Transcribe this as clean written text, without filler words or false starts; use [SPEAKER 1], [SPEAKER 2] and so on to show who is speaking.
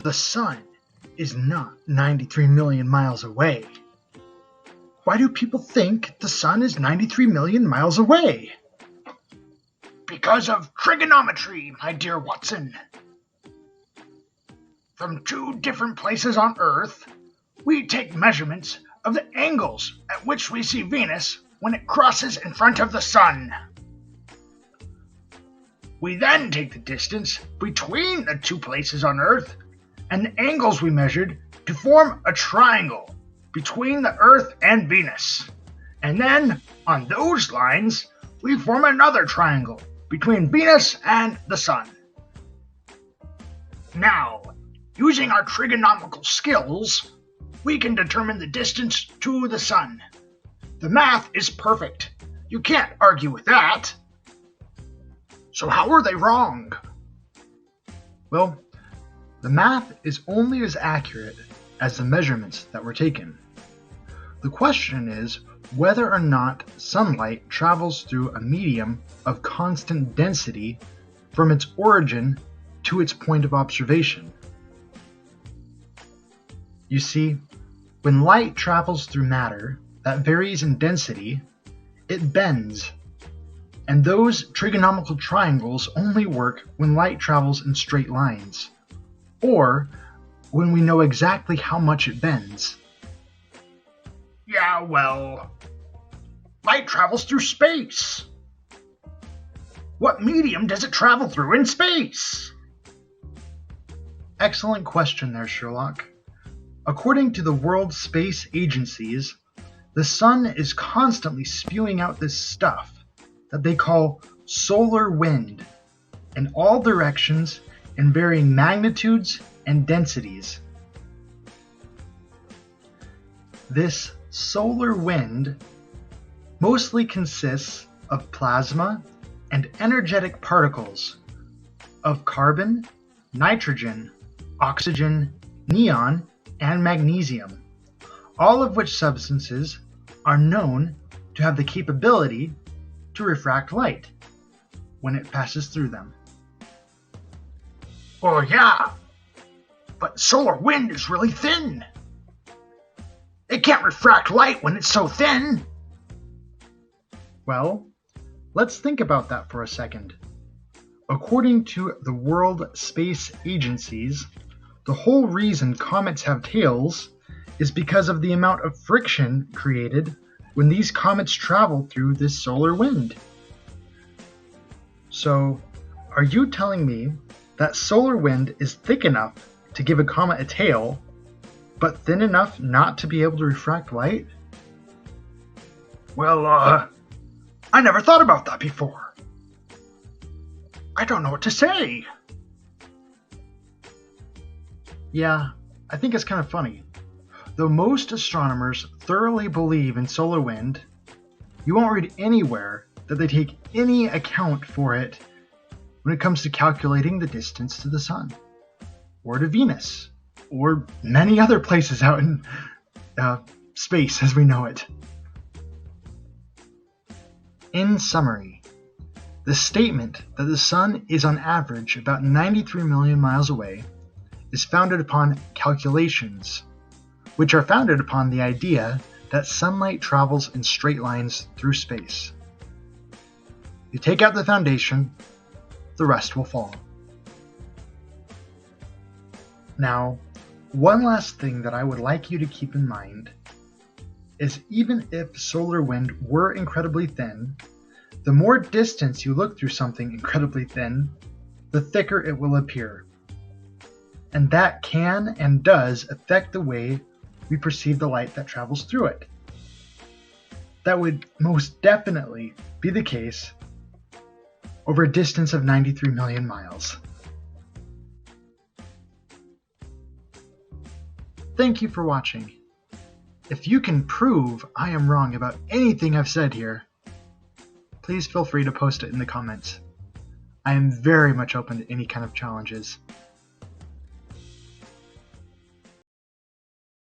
[SPEAKER 1] The sun is not 93 million miles away. Why do people think the sun is 93 million miles away?
[SPEAKER 2] Because of trigonometry, my dear Watson. From two different places on Earth, we take measurements of the angles at which we see Venus when it crosses in front of the sun. We then take the distance between the two places on Earth and the angles we measured to form a triangle between the Earth and Venus. And then, on those lines, we form another triangle between Venus and the Sun. Now, using our trigonometrical skills, we can determine the distance to the Sun. The math is perfect. You can't argue with that. So how are they wrong?
[SPEAKER 1] Well, the math is only as accurate as the measurements that were taken. The question is whether or not sunlight travels through a medium of constant density from its origin to its point of observation. You see, when light travels through matter that varies in density, it bends. And those trigonometrical triangles only work when light travels in straight lines, or when we know exactly how much it bends.
[SPEAKER 2] Yeah, well, light travels through space. What medium does it travel through in space?
[SPEAKER 1] Excellent question there, Sherlock. According to the World Space Agencies, the sun is constantly spewing out this stuff that they call solar wind in all directions in varying magnitudes and densities. This solar wind mostly consists of plasma and energetic particles of carbon, nitrogen, oxygen, neon, and magnesium, all of which substances are known to have the capability to refract light when it passes through them.
[SPEAKER 2] Oh yeah, but solar wind is really thin. It can't refract light when it's so thin.
[SPEAKER 1] Well, let's think about that for a second. According to the World Space Agencies, the whole reason comets have tails is because of the amount of friction created when these comets travel through this solar wind. So, are you telling me that solar wind is thick enough to give a comet a tail, but thin enough not to be able to refract light?
[SPEAKER 2] Well, I never thought about that before. I don't know what to say.
[SPEAKER 1] Yeah, I think it's kind of funny. Though most astronomers thoroughly believe in solar wind, you won't read anywhere that they take any account for it when it comes to calculating the distance to the Sun, or to Venus, or many other places out in space as we know it. In summary, the statement that the Sun is on average about 93 million miles away is founded upon calculations, which are founded upon the idea that sunlight travels in straight lines through space. You take out the foundation, the rest will fall. Now, one last thing that I would like you to keep in mind is even if solar wind were incredibly thin, the more distance you look through something incredibly thin, the thicker it will appear. And that can and does affect the way we perceive the light that travels through it. That would most definitely be the case over a distance of 93 million miles. Thank you for watching. If you can prove I am wrong about anything I've said here, please feel free to post it in the comments. I am very much open to any kind of challenges.